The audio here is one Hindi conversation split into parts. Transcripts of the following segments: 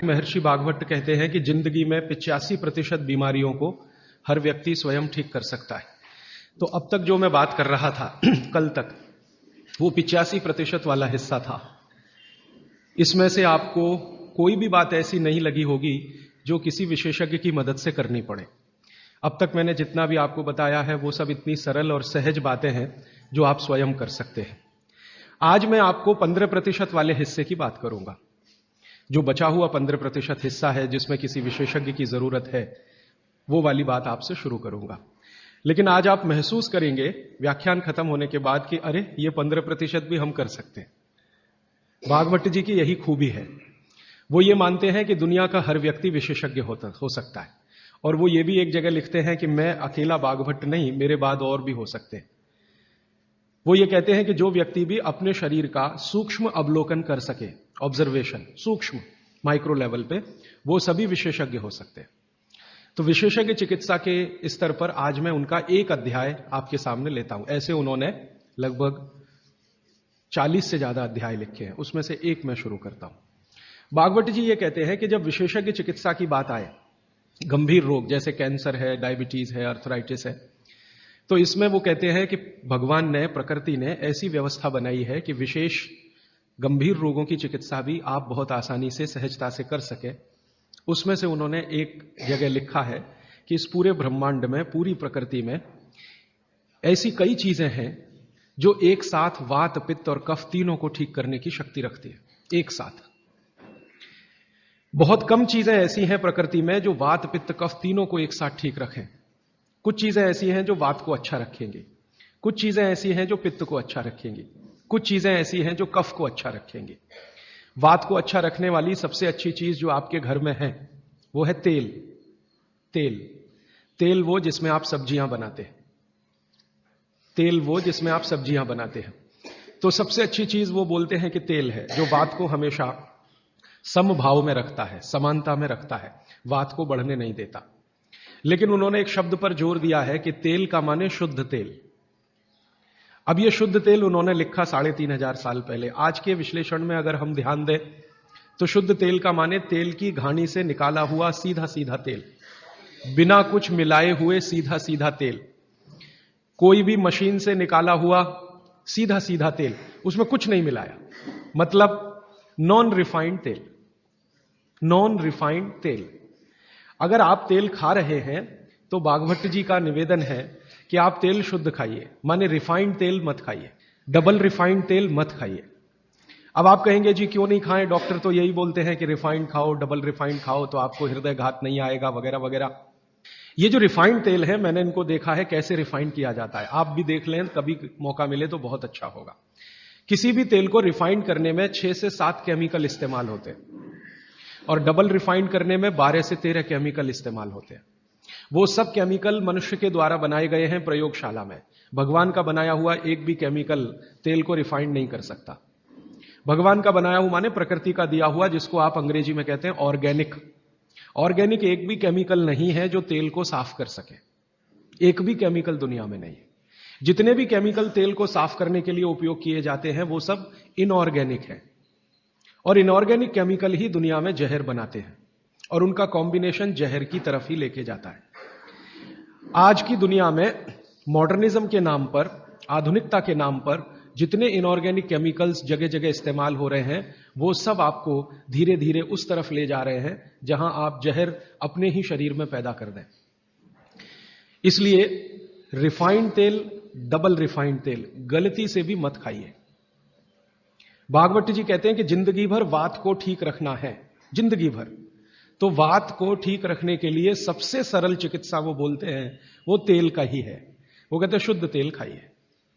महर्षि भागवत कहते हैं कि जिंदगी में 85% बीमारियों को हर व्यक्ति स्वयं ठीक कर सकता है। तो अब तक जो मैं बात कर रहा था कल तक, वो 85% वाला हिस्सा था। इसमें से आपको कोई भी बात ऐसी नहीं लगी होगी जो किसी विशेषज्ञ की मदद से करनी पड़े। अब तक मैंने जितना भी आपको बताया है वो सब इतनी सरल और सहज बातें हैं जो आप स्वयं कर सकते हैं। आज मैं आपको 15% वाले हिस्से की बात करूंगा। जो बचा हुआ 15% हिस्सा है जिसमें किसी विशेषज्ञ की जरूरत है, वो वाली बात आपसे शुरू करूंगा। लेकिन आज आप महसूस करेंगे व्याख्यान खत्म होने के बाद कि अरे ये 15% भी हम कर सकते हैं। भागवत जी की यही खूबी है। वो ये मानते हैं कि दुनिया का हर व्यक्ति विशेषज्ञ हो सकता है। और वो ये भी एक जगह लिखते हैं कि मैं अकेला भागवत नहीं, मेरे बाद और भी हो सकते हैं। वो ये कहते हैं कि जो व्यक्ति भी अपने शरीर का सूक्ष्म अवलोकन कर सके, ऑब्जर्वेशन सूक्ष्म माइक्रो लेवल पे, वो सभी विशेषज्ञ हो सकते हैं। तो विशेषज्ञ चिकित्सा के स्तर पर आज मैं उनका एक अध्याय आपके सामने लेता हूं। ऐसे उन्होंने लगभग 40 से ज्यादा अध्याय लिखे हैं, उसमें से एक मैं शुरू करता हूं। भागवत जी ये कहते हैं कि जब विशेषज्ञ चिकित्सा की बात आए, गंभीर रोग जैसे कैंसर है, डायबिटीज है, अर्थराइटिस है, तो इसमें वो कहते हैं कि भगवान ने, प्रकृति ने ऐसी व्यवस्था बनाई है कि विशेष गंभीर रोगों की चिकित्सा भी आप बहुत आसानी से, सहजता से कर सके। उसमें से उन्होंने एक जगह लिखा है कि इस पूरे ब्रह्मांड में, पूरी प्रकृति में ऐसी कई चीजें हैं जो एक साथ वात, पित्त और कफ तीनों को ठीक करने की शक्ति रखती है। एक साथ बहुत कम चीजें ऐसी हैं प्रकृति में जो वात, पित्त, कफ तीनों को एक साथ ठीक रखें। कुछ चीजें ऐसी हैं जो वात को अच्छा रखेंगी, कुछ चीजें ऐसी हैं जो पित्त को अच्छा रखेंगी, कुछ चीजें ऐसी हैं जो कफ को अच्छा रखेंगी। वात को अच्छा रखने वाली सबसे अच्छी चीज जो आपके घर में है वो है तेल। तेल तेल वो जिसमें आप सब्जियां बनाते हैं। तेल वो जिसमें आप सब्जियां बनाते हैं। तो सबसे अच्छी चीज वो बोलते हैं कि तेल है, जो वात को हमेशा समभाव में रखता है, समानता में रखता है, वात को बढ़ने नहीं देता। लेकिन उन्होंने एक शब्द पर जोर दिया है कि तेल का माने शुद्ध तेल। अब ये शुद्ध तेल उन्होंने लिखा 3500 साल पहले। आज के विश्लेषण में अगर हम ध्यान दें तो शुद्ध तेल का माने तेल की घानी से निकाला हुआ सीधा सीधा तेल, बिना कुछ मिलाए हुए सीधा सीधा तेल, कोई भी मशीन से निकाला हुआ सीधा सीधा तेल, उसमें कुछ नहीं मिलाया, मतलब नॉन रिफाइंड तेल। नॉन रिफाइंड तेल। अगर आप तेल खा रहे हैं तो भागवत जी का निवेदन है कि आप तेल शुद्ध खाइए, माने रिफाइंड तेल मत खाइए, डबल रिफाइंड तेल मत खाइए। अब आप कहेंगे जी क्यों नहीं खाएं, डॉक्टर तो यही बोलते हैं कि रिफाइंड खाओ, डबल रिफाइंड खाओ तो आपको हृदय घात नहीं आएगा, वगैरह वगैरह। ये जो रिफाइंड तेल है, मैंने इनको देखा है कैसे रिफाइंड किया जाता है। आप भी देख लें, कभी मौका मिले तो बहुत अच्छा होगा। किसी भी तेल को रिफाइंड करने में 6 से 7 केमिकल इस्तेमाल होते हैं और डबल रिफाइंड करने में 12 से 13 केमिकल इस्तेमाल होते हैं। वो सब केमिकल मनुष्य के द्वारा बनाए गए हैं प्रयोगशाला में। भगवान का बनाया हुआ एक भी केमिकल तेल को रिफाइंड नहीं कर सकता। भगवान का बनाया हुआ माने प्रकृति का दिया हुआ, जिसको आप अंग्रेजी में कहते हैं ऑर्गेनिक। ऑर्गेनिक एक भी केमिकल नहीं है जो तेल को साफ कर सके। एक भी केमिकल दुनिया में नहीं है। जितने भी केमिकल तेल को साफ करने के लिए उपयोग किए जाते हैं वो सब इनऑर्गेनिक है। और इनऑर्गेनिक केमिकल ही दुनिया में जहर बनाते हैं और उनका कॉम्बिनेशन जहर की तरफ ही लेके जाता है। आज की दुनिया में मॉडर्निज्म के नाम पर, आधुनिकता के नाम पर जितने इनऑर्गेनिक केमिकल्स जगह जगह इस्तेमाल हो रहे हैं, वो सब आपको धीरे धीरे उस तरफ ले जा रहे हैं जहां आप जहर अपने ही शरीर में पैदा कर दें। इसलिए रिफाइंड तेल, डबल रिफाइंड तेल गलती से भी मत खाइए। भागवत जी कहते हैं कि जिंदगी भर वात को ठीक रखना है, जिंदगी भर। तो वात को ठीक रखने के लिए सबसे सरल चिकित्सा वो बोलते हैं वो तेल का ही है। वो कहते हैं शुद्ध तेल खाइए।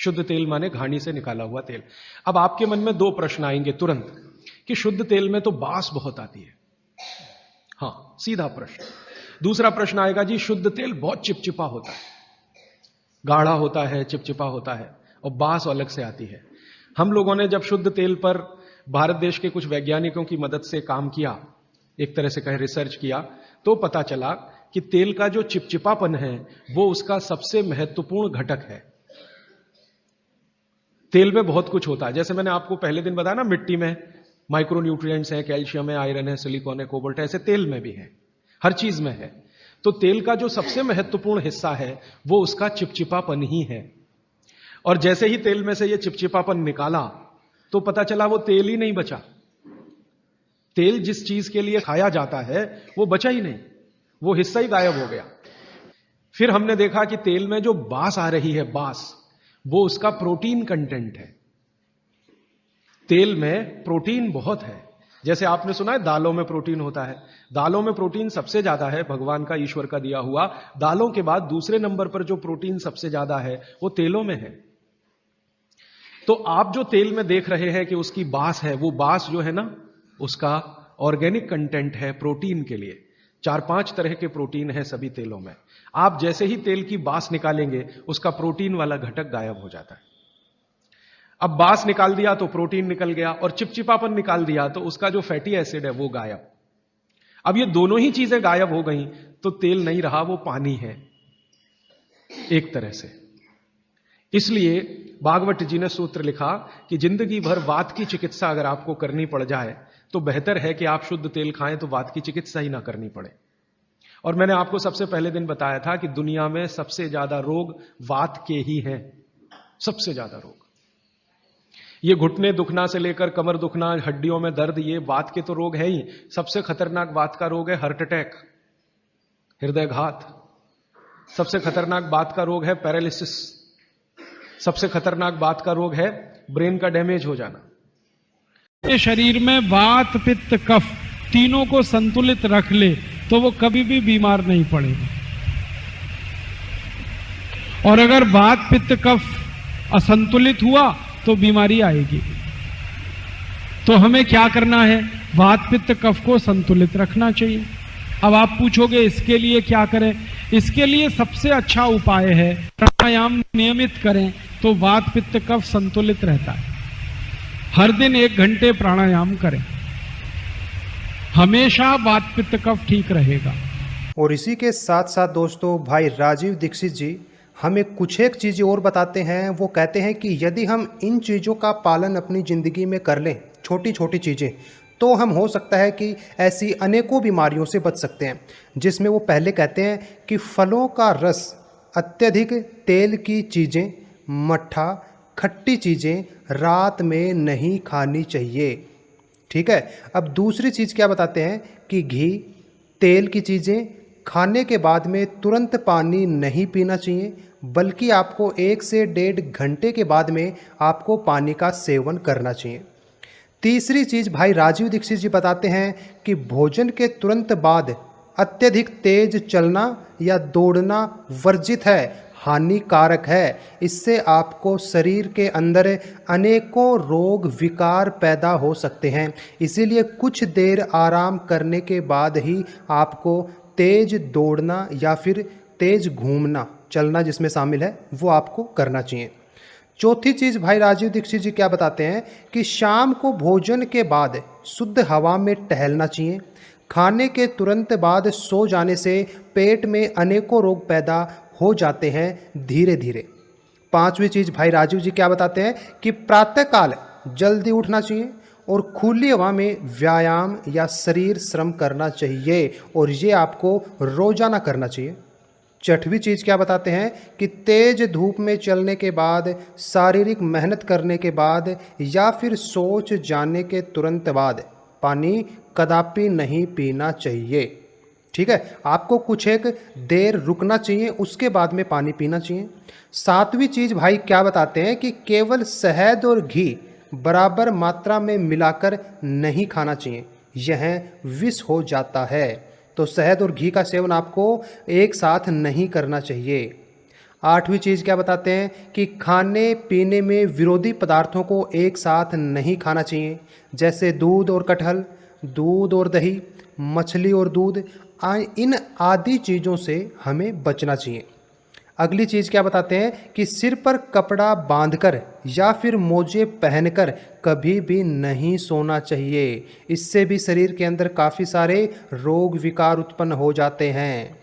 शुद्ध तेल माने घानी से निकाला हुआ तेल। अब आपके मन में 2 प्रश्न आएंगे तुरंत कि शुद्ध तेल में तो बास बहुत आती है। हां, सीधा प्रश्न। दूसरा प्रश्न आएगा जी शुद्ध तेल बहुत चिपचिपा होता है, गाढ़ा होता है, चिपचिपा होता है और बास अलग से आती है। हम लोगों ने जब शुद्ध तेल पर भारत देश के कुछ वैज्ञानिकों की मदद से काम किया, एक तरह से कहें रिसर्च किया, तो पता चला कि तेल का जो चिपचिपापन है वो उसका सबसे महत्वपूर्ण घटक है। तेल में बहुत कुछ होता है, जैसे मैंने आपको पहले दिन बताया ना, मिट्टी में माइक्रो न्यूट्रिएंट्स हैं, कैल्शियम है, आयरन है, सिलिकॉन है, कोबाल्ट है, ऐसे तेल में भी है, हर चीज में है। तो तेल का जो सबसे महत्वपूर्ण हिस्सा है वो उसका चिपचिपापन ही है। और जैसे ही तेल में से ये चिपचिपापन निकाला तो पता चला वो तेल ही नहीं बचा। तेल जिस चीज के लिए खाया जाता है वो बचा ही नहीं, वो हिस्सा ही गायब हो गया। फिर हमने देखा कि तेल में जो बास आ रही है, बास, वो उसका प्रोटीन कंटेंट है। तेल में प्रोटीन बहुत है। जैसे आपने सुना है दालों में प्रोटीन होता है, दालों में प्रोटीन सबसे ज्यादा है, भगवान का, ईश्वर का दिया हुआ। दालों के बाद दूसरे नंबर पर जो प्रोटीन सबसे ज्यादा है वो तेलों में है। तो आप जो तेल में देख रहे हैं कि उसकी बास है, वो बास जो है ना, उसका ऑर्गेनिक कंटेंट है प्रोटीन के लिए। 4-5 तरह के प्रोटीन है सभी तेलों में। आप जैसे ही तेल की बास निकालेंगे उसका प्रोटीन वाला घटक गायब हो जाता है। अब बास निकाल दिया तो प्रोटीन निकल गया, और चिपचिपापन निकाल दिया तो उसका जो फैटी एसिड है वो गायब। अब ये दोनों ही चीजें गायब हो गई तो तेल नहीं रहा, वो पानी है एक तरह से। इसलिए भागवत जी ने सूत्र लिखा कि जिंदगी भर वात की चिकित्सा अगर आपको करनी पड़ जाए तो बेहतर है कि आप शुद्ध तेल खाएं, तो वात की चिकित्सा ही ना करनी पड़े। और मैंने आपको सबसे पहले दिन बताया था कि दुनिया में सबसे ज्यादा रोग वात के ही हैं, सबसे ज्यादा रोग। ये घुटने दुखना से लेकर कमर दुखना, हड्डियों में दर्द, ये वात के तो रोग है ही। सबसे खतरनाक वात का रोग है हार्ट अटैक, हृदयघात। सबसे खतरनाक वात का रोग है पैरालिसिस। सबसे खतरनाक वात का रोग है ब्रेन का डैमेज हो जाना। शरीर में वात पित्त कफ तीनों को संतुलित रख ले तो वो कभी भी बीमार नहीं पड़ेगा। और अगर वात पित्त कफ असंतुलित हुआ तो बीमारी आएगी। तो हमें क्या करना है? वात पित्त कफ को संतुलित रखना चाहिए। अब आप पूछोगे इसके लिए क्या करें? इसके लिए सबसे अच्छा उपाय है प्राणायाम नियमित करें तो वात पित्त कफ संतुलित रहता है। हर दिन 1 घंटे प्राणायाम करें, हमेशा वात पित्त कफ ठीक रहेगा। और इसी के साथ साथ दोस्तों, भाई राजीव दीक्षित जी हमें कुछ एक चीज़ें और बताते हैं। वो कहते हैं कि यदि हम इन चीज़ों का पालन अपनी ज़िंदगी में कर लें, छोटी छोटी चीज़ें, तो हम हो सकता है कि ऐसी अनेकों बीमारियों से बच सकते हैं। जिसमें वो पहले कहते हैं कि फलों का रस, अत्यधिक तेल की चीज़ें, मट्ठा, खट्टी चीज़ें रात में नहीं खानी चाहिए। ठीक है। अब दूसरी चीज़ क्या बताते हैं कि घी, तेल की चीज़ें खाने के बाद में तुरंत पानी नहीं पीना चाहिए, बल्कि आपको 1 से 1.5 घंटे के बाद में आपको पानी का सेवन करना चाहिए। तीसरी चीज़ भाई राजीव दीक्षित जी बताते हैं कि भोजन के तुरंत बाद अत्यधिक तेज चलना या दौड़ना वर्जित है, हानिकारक है। इससे आपको शरीर के अंदर अनेकों रोग विकार पैदा हो सकते हैं। इसीलिए कुछ देर आराम करने के बाद ही आपको तेज दौड़ना या फिर तेज घूमना, चलना जिसमें शामिल है, वो आपको करना चाहिए। चौथी चीज़ भाई राजीव दीक्षित जी क्या बताते हैं कि शाम को भोजन के बाद शुद्ध हवा में टहलना चाहिए। खाने के तुरंत बाद सो जाने से पेट में अनेकों रोग पैदा हो जाते हैं धीरे धीरे। पांचवी चीज़ भाई राजीव जी क्या बताते हैं कि प्रातःकाल जल्दी उठना चाहिए और खुली हवा में व्यायाम या शरीर श्रम करना चाहिए, और ये आपको रोजाना करना चाहिए। छठवीं चीज़ क्या बताते हैं कि तेज धूप में चलने के बाद, शारीरिक मेहनत करने के बाद या फिर सोच जाने के तुरंत बाद पानी कदापि नहीं पीना चाहिए। ठीक है, आपको कुछ एक देर रुकना चाहिए, उसके बाद में पानी पीना चाहिए। सातवीं चीज़ भाई क्या बताते हैं कि केवल शहद और घी बराबर मात्रा में मिलाकर नहीं खाना चाहिए, यह विष हो जाता है। तो शहद और घी का सेवन आपको एक साथ नहीं करना चाहिए। आठवीं चीज़ क्या बताते हैं कि खाने पीने में विरोधी पदार्थों को एक साथ नहीं खाना चाहिए, जैसे दूध और कटहल, दूध और दही, मछली और दूध, इन आदि चीज़ों से हमें बचना चाहिए। अगली चीज़ क्या बताते हैं कि सिर पर कपड़ा बांधकर या फिर मोजे पहनकर कभी भी नहीं सोना चाहिए। इससे भी शरीर के अंदर काफ़ी सारे रोग विकार उत्पन्न हो जाते हैं।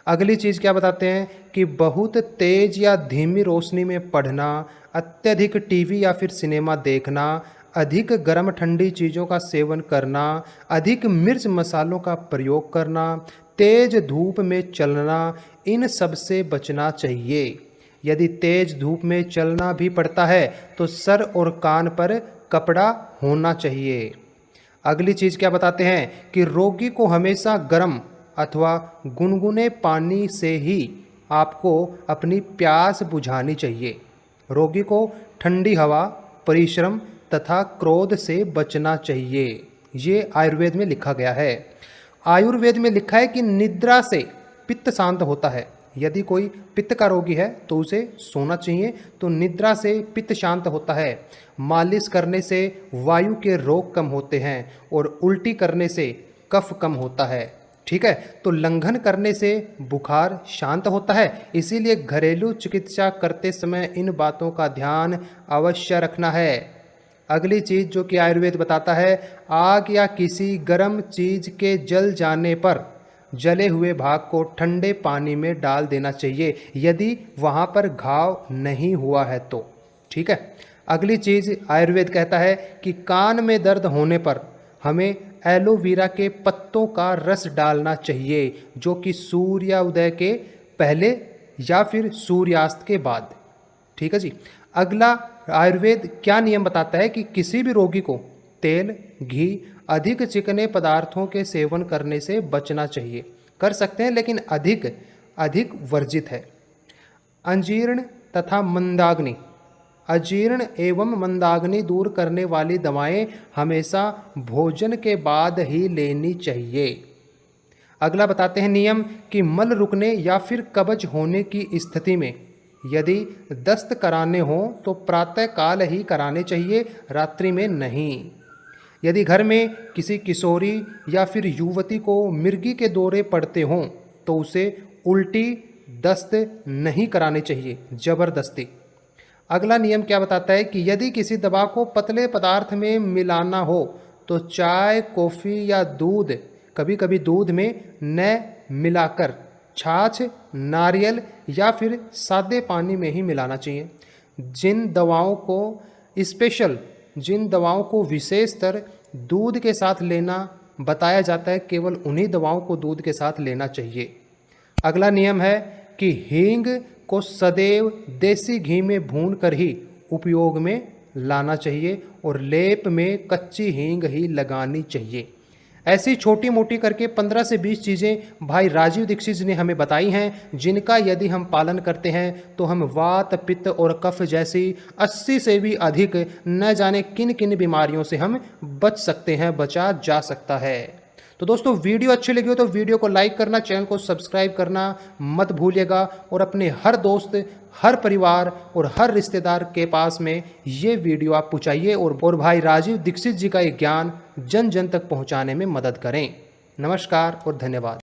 अगली चीज़ क्या बताते हैं कि बहुत तेज या धीमी रोशनी में पढ़ना, अत्यधिक टीवी या फिर सिनेमा देखना, अधिक गर्म ठंडी चीज़ों का सेवन करना, अधिक मिर्च मसालों का प्रयोग करना, तेज धूप में चलना, इन सब से बचना चाहिए। यदि तेज धूप में चलना भी पड़ता है तो सर और कान पर कपड़ा होना चाहिए। अगली चीज़ क्या बताते हैं कि रोगी को हमेशा गर्म अथवा गुनगुने पानी से ही आपको अपनी प्यास बुझानी चाहिए। रोगी को ठंडी हवा, परिश्रम तथा क्रोध से बचना चाहिए। ये आयुर्वेद में लिखा गया है। आयुर्वेद में लिखा है कि निद्रा से पित्त शांत होता है। यदि कोई पित्त का रोगी है तो उसे सोना चाहिए, तो निद्रा से पित्त शांत होता है। मालिश करने से वायु के रोग कम होते हैं और उल्टी करने से कफ कम होता है। ठीक है, तो लंघन करने से बुखार शांत होता है। इसीलिए घरेलू चिकित्सा करते समय इन बातों का ध्यान अवश्य रखना है। अगली चीज़ जो कि आयुर्वेद बताता है, आग या किसी गर्म चीज़ के जल जाने पर जले हुए भाग को ठंडे पानी में डाल देना चाहिए, यदि वहाँ पर घाव नहीं हुआ है तो। ठीक है, अगली चीज़ आयुर्वेद कहता है कि कान में दर्द होने पर हमें एलोवेरा के पत्तों का रस डालना चाहिए, जो कि सूर्योदय के पहले या फिर सूर्यास्त के बाद। ठीक है जी। अगला आयुर्वेद क्या नियम बताता है कि किसी भी रोगी को तेल, घी, अधिक चिकने पदार्थों के सेवन करने से बचना चाहिए। कर सकते हैं लेकिन अधिक वर्जित है। अजीर्ण तथा मंदाग्नि, अजीर्ण एवं मंदाग्नि दूर करने वाली दवाएं हमेशा भोजन के बाद ही लेनी चाहिए। अगला बताते हैं नियम कि मल रुकने या फिर कब्ज होने की स्थिति में यदि दस्त कराने हो तो प्रातः काल ही कराने चाहिए, रात्रि में नहीं। यदि घर में किसी किशोरी या फिर युवती को मिर्गी के दौरे पड़ते हों तो उसे उल्टी दस्त नहीं कराने चाहिए जबरदस्ती। अगला नियम क्या बताता है कि यदि किसी दवा को पतले पदार्थ में मिलाना हो तो चाय, कॉफ़ी या दूध, कभी कभी दूध में न मिलाकर छाछ, नारियल या फिर सादे पानी में ही मिलाना चाहिए। जिन दवाओं को विशेषतर दूध के साथ लेना बताया जाता है, केवल उन्हीं दवाओं को दूध के साथ लेना चाहिए। अगला नियम है कि हींग को सदैव देसी घी में भूनकर ही उपयोग में लाना चाहिए और लेप में कच्ची हींग ही लगानी चाहिए। ऐसी छोटी मोटी करके 15 से 20 चीज़ें भाई राजीव दीक्षित ने हमें बताई हैं, जिनका यदि हम पालन करते हैं तो हम वात, पित्त और कफ जैसी 80 से भी अधिक न जाने किन किन बीमारियों से हम बच सकते हैं, बचा जा सकता है। तो दोस्तों, वीडियो अच्छी लगी हो तो वीडियो को लाइक करना, चैनल को सब्सक्राइब करना मत भूलिएगा और अपने हर दोस्त, हर परिवार और हर रिश्तेदार के पास में ये वीडियो आप पहुँचाइए और भाई राजीव दीक्षित जी का ये ज्ञान जन जन तक पहुँचाने में मदद करें। नमस्कार और धन्यवाद।